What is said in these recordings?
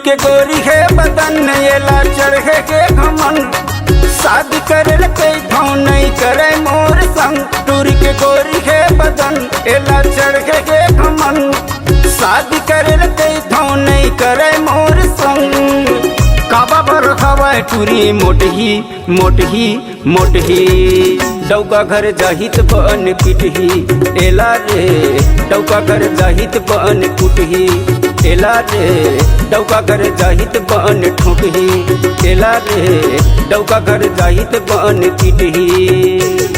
के गोरी है बदन एला चढ़े के घमन, शादी करे के भाव नहीं करे मोर संग। टूरी के गोरी है बदन एला चढ़े के घमन, शादी करे के भाव नहीं करे मोर संग। काबा भर हवाए टूरी मोटही मोटही मोटही, डौका घर जाहित बन पिटही एला रे, डौका घर जाहित बन कुटही एला रे, डौका घर जाहित बन ठोकही एला रे, डौका घर जाहित बन पिटही।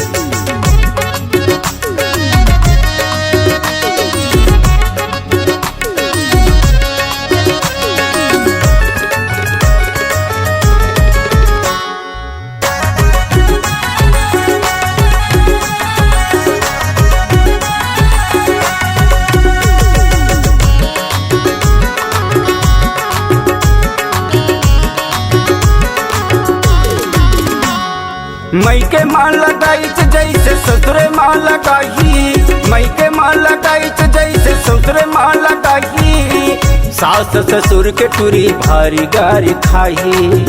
मई के माल लगाई जैसे ससुरे माल लगाही, मई के माल लगाई जैसे ससुरे माल लगाही। सास ससुर के टूरी भारी गारी खाही,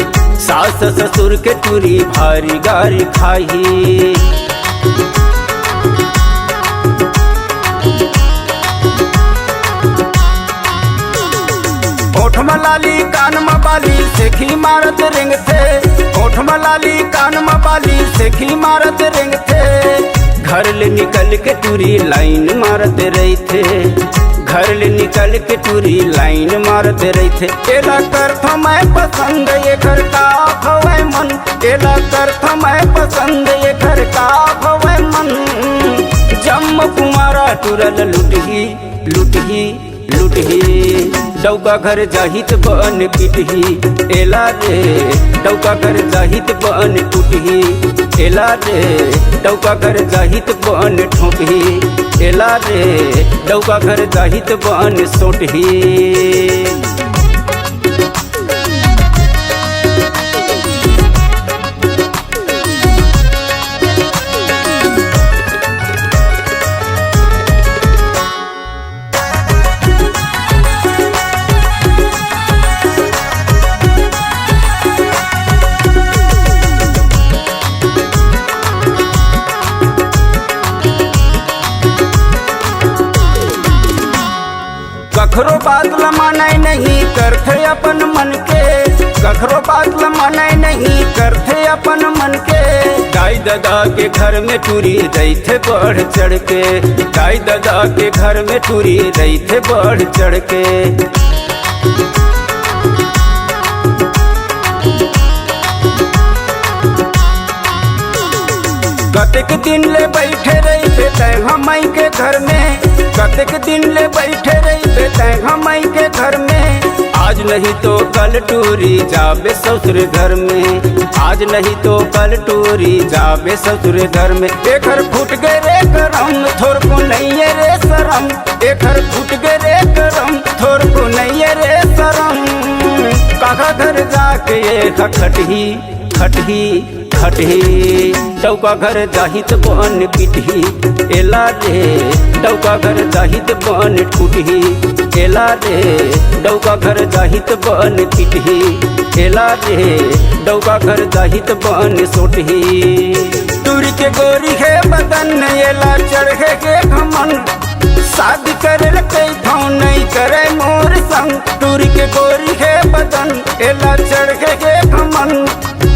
सास ससुर के टूरी भारी गारी खाही। ओठ मलाली कान मबाली सेखी मारत रिंग थे, ओठ मलाली कान मबाली सेखी मारत रिंग थे। घर ले निकल के टूरी लाइन मारत रही थे, घर ले निकल के टूरी लाइन मारत रही थे। एला कर था मैं पसंद ये घर का भवे मन, एला कर था मैं पसंद ये घर का भवे मन। जम कुमारा टूरल लुटही लुटही लुटही, डौका घर जाहित बन पिटही एला रे, डौका घर जाहित बन टूटही एला रे, डौका घर जाहित बन ठोकही एला रे, डौका घर जाहित बन सोटही। कखरो बात लमाना नहीं करते अपन मन के, कखरो बात लमाना नहीं करते अपन मन के। दाई दादा के घर में टूरी रही थे बढ़ चढ़ के, दाई दादा के घर में टूरी रही थे बढ़ चढ़ के। कतेक दिन ले बैठे रही थे हमई के घर में, कतेक दिन ले बैठे रही थे हमई के घर में। आज नहीं तो कल टूरी जाबे ससुर घर में, आज नहीं तो कल टूरी जाबे ससुर घर में। एक घर फूट गए रे करम थोर को नहीं है रे शरम, एक घर फूट गए रे करम थोर को नहीं है रे शरम। काका घर जाके ये खटही खटही खटही, डौका घर जाहित बन पिटही एला रे, डौका घर जाहित बन टूटही एला रे, डौका घर जाहित बन पिटही एला रे, डौका घर जाहित बन सोटही। टूरी के गोरी है बदन एला चढ़े के घमन, शादी करे के भाव नहीं करे मोर संग। टूरी के गोरी है बदन एला चढ़े के घमन,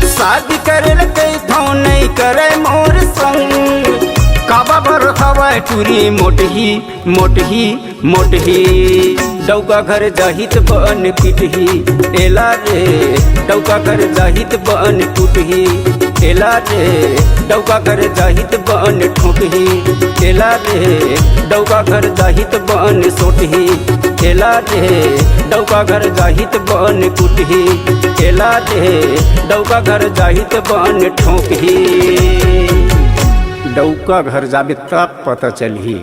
शादी करे के भाव नहीं करे मोर संग। काबा भर हवाए टूरी मोटही मोटही मोटही, डौका घर जाहित बन पिटही एला रे, डौका घर जाहित बन टूटही एला रे, डौका घर जाहित बन ठोकही एला रे, डौका घर जाहित बन सोटही एला रे, डौका घर जाहित बन कुटही एला रे, डौका घर जाहित बन ठोकही। डौका घर जाबे तब पता चलही।